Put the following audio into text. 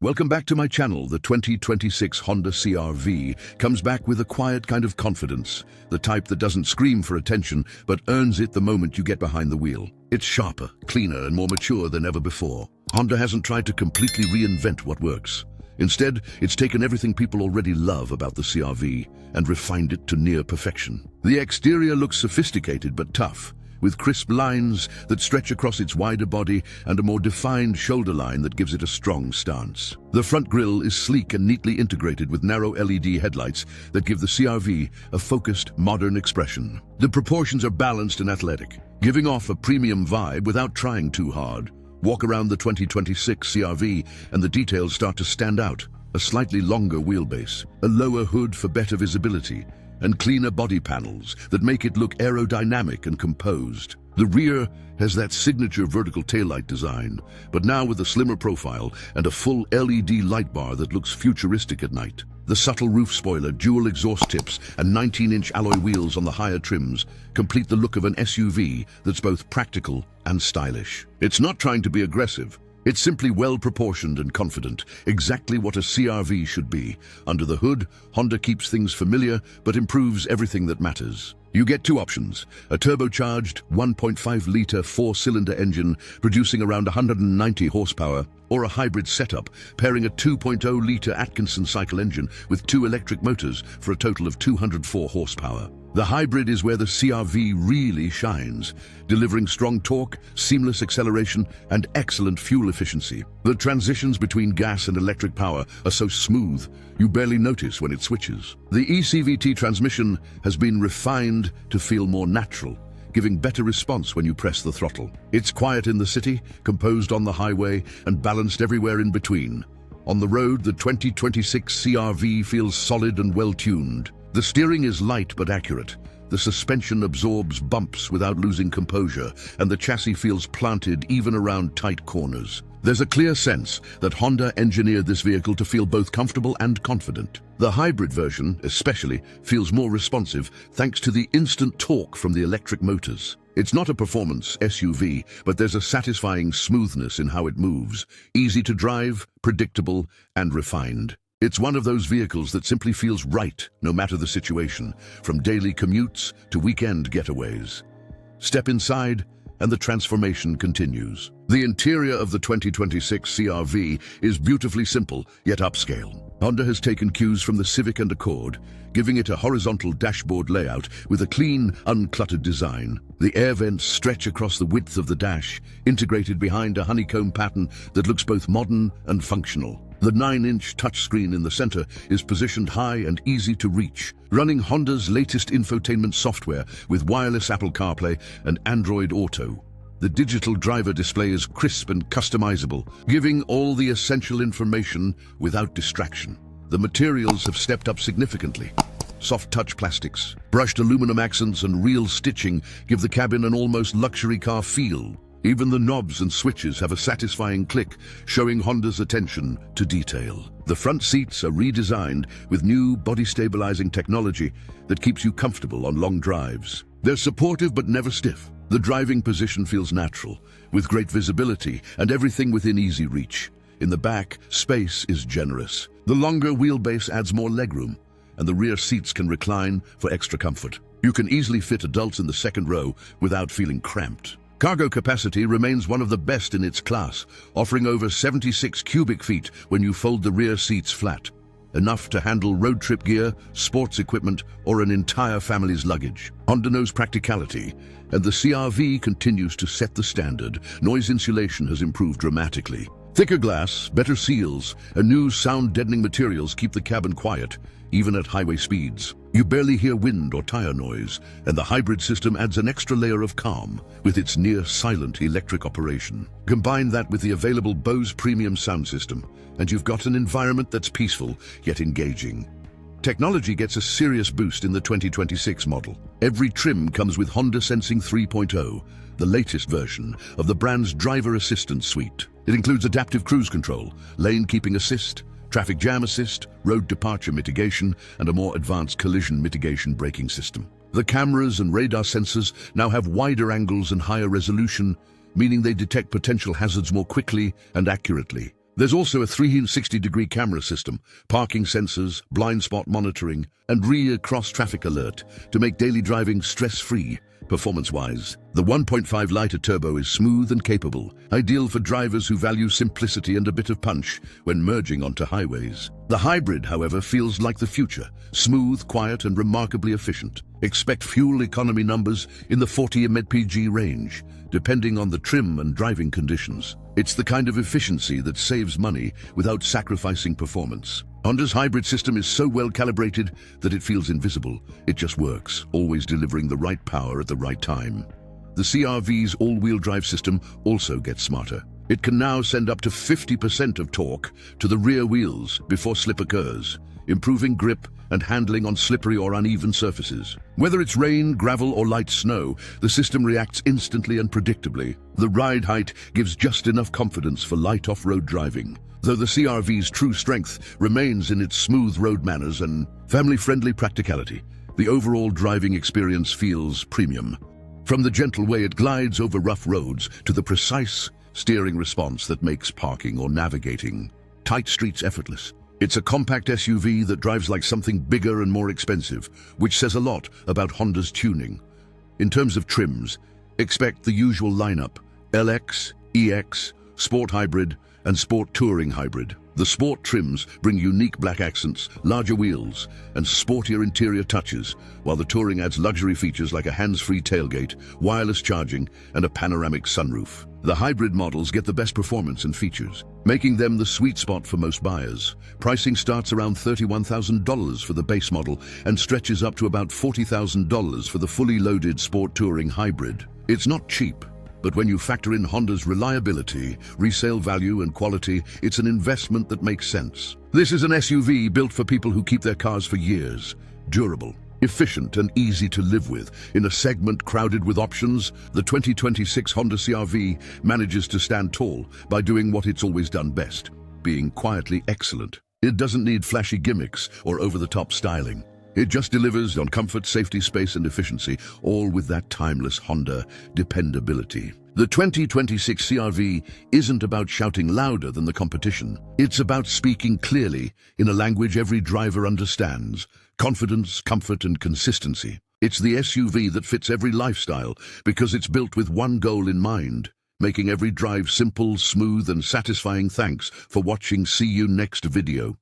Welcome back to my channel. The 2026 Honda CR-V comes back with a quiet kind of confidence, the type that doesn't scream for attention but earns it the moment you get behind the wheel. It's sharper, cleaner and more mature than ever before. Honda hasn't tried to completely reinvent what works. Instead, it's taken everything people already love about the CR-V and refined it to near perfection. The exterior looks sophisticated but tough, with crisp lines that stretch across its wider body and a more defined shoulder line that gives it a strong stance. The front grille is sleek and neatly integrated with narrow LED headlights that give the CR-V a focused, modern expression. The proportions are balanced and athletic, giving off a premium vibe without trying too hard. Walk around the 2026 CR-V and the details start to stand out. A slightly longer wheelbase, a lower hood for better visibility, and cleaner body panels that make it look aerodynamic and composed. The rear has that signature vertical taillight design, but now with a slimmer profile and a full LED light bar that looks futuristic at night. The subtle roof spoiler, dual exhaust tips, and 19-inch alloy wheels on the higher trims complete the look of an SUV that's both practical and stylish. It's not trying to be aggressive. It's simply well-proportioned and confident, exactly what a CR-V should be. Under the hood, Honda keeps things familiar but improves everything that matters. You get two options: a turbocharged 1.5-liter four-cylinder engine producing around 190 horsepower, or a hybrid setup pairing a 2.0-liter Atkinson cycle engine with two electric motors for a total of 204 horsepower. The hybrid is where the CR-V really shines, delivering strong torque, seamless acceleration, and excellent fuel efficiency. The transitions between gas and electric power are so smooth, you barely notice when it switches. The eCVT transmission has been refined to feel more natural, giving better response when you press the throttle. It's quiet in the city, composed on the highway, and balanced everywhere in between. On the road, the 2026 CR-V feels solid and well-tuned. The steering is light but accurate. The suspension absorbs bumps without losing composure, and the chassis feels planted even around tight corners. There's a clear sense that Honda engineered this vehicle to feel both comfortable and confident. The hybrid version, especially, feels more responsive thanks to the instant torque from the electric motors. It's not a performance SUV, but there's a satisfying smoothness in how it moves, easy to drive, predictable, and refined. It's one of those vehicles that simply feels right, no matter the situation, from daily commutes to weekend getaways. Step inside, and the transformation continues. The interior of the 2026 CR-V is beautifully simple, yet upscale. Honda has taken cues from the Civic and Accord, giving it a horizontal dashboard layout with a clean, uncluttered design. The air vents stretch across the width of the dash, integrated behind a honeycomb pattern that looks both modern and functional. The 9-inch touchscreen in the center is positioned high and easy to reach, running Honda's latest infotainment software with wireless Apple CarPlay and Android Auto. The digital driver display is crisp and customizable, giving all the essential information without distraction. The materials have stepped up significantly. Soft touch plastics, brushed aluminum accents and real stitching give the cabin an almost luxury car feel. Even the knobs and switches have a satisfying click, showing Honda's attention to detail. The front seats are redesigned with new body-stabilizing technology that keeps you comfortable on long drives. They're supportive but never stiff. The driving position feels natural, with great visibility and everything within easy reach. In the back, space is generous. The longer wheelbase adds more legroom, and the rear seats can recline for extra comfort. You can easily fit adults in the second row without feeling cramped. Cargo capacity remains one of the best in its class, offering over 76 cubic feet when you fold the rear seats flat, enough to handle road trip gear, sports equipment, or an entire family's luggage. Honda knows practicality, and the CR-V continues to set the standard. Noise insulation has improved dramatically. Thicker glass, better seals, and new sound-deadening materials keep the cabin quiet, even at highway speeds. You barely hear wind or tire noise, and the hybrid system adds an extra layer of calm with its near-silent electric operation. Combine that with the available Bose premium sound system, and you've got an environment that's peaceful yet engaging. Technology gets a serious boost in the 2026 model. Every trim comes with Honda Sensing 3.0, the latest version of the brand's driver assistance suite. It includes adaptive cruise control, lane keeping assist, traffic jam assist, road departure mitigation, and a more advanced collision mitigation braking system. The cameras and radar sensors now have wider angles and higher resolution, meaning they detect potential hazards more quickly and accurately. There's also a 360-degree camera system, parking sensors, blind spot monitoring, and rear cross-traffic alert to make daily driving stress-free. Performance-wise, the 1.5-liter turbo is smooth and capable, ideal for drivers who value simplicity and a bit of punch when merging onto highways. The hybrid, however, feels like the future, smooth, quiet, and remarkably efficient. Expect fuel economy numbers in the 40 mpg range, depending on the trim and driving conditions. It's the kind of efficiency that saves money without sacrificing performance. Honda's hybrid system is so well calibrated that it feels invisible. It just works, always delivering the right power at the right time. The CR-V's all-wheel drive system also gets smarter. It can now send up to 50% of torque to the rear wheels before slip occurs, improving grip and handling on slippery or uneven surfaces. Whether it's rain, gravel, or light snow, the system reacts instantly and predictably. The ride height gives just enough confidence for light off-road driving, though the CR-V's true strength remains in its smooth road manners and family-friendly practicality. The overall driving experience feels premium. From the gentle way it glides over rough roads to the precise steering response that makes parking or navigating tight streets effortless. It's a compact SUV that drives like something bigger and more expensive, which says a lot about Honda's tuning. In terms of trims, expect the usual lineup: LX, EX, Sport Hybrid, and Sport Touring Hybrid. The Sport trims bring unique black accents, larger wheels, and sportier interior touches, while the Touring adds luxury features like a hands-free tailgate, wireless charging, and a panoramic sunroof. The hybrid models get the best performance and features, making them the sweet spot for most buyers. Pricing starts around $31,000 for the base model and stretches up to about $40,000 for the fully loaded Sport Touring Hybrid. It's not cheap, but when you factor in Honda's reliability, resale value, and quality, it's an investment that makes sense. This is an SUV built for people who keep their cars for years. Durable, efficient, and easy to live with. In a segment crowded with options, the 2026 Honda CR-V manages to stand tall by doing what it's always done best: being quietly excellent. It doesn't need flashy gimmicks or over-the-top styling. It just delivers on comfort, safety, space, and efficiency, all with that timeless Honda dependability. The 2026 CR-V isn't about shouting louder than the competition. It's about speaking clearly in a language every driver understands: confidence, comfort, and consistency. It's the SUV that fits every lifestyle because it's built with one goal in mind: making every drive simple, smooth, and satisfying. Thanks for watching. See you next video.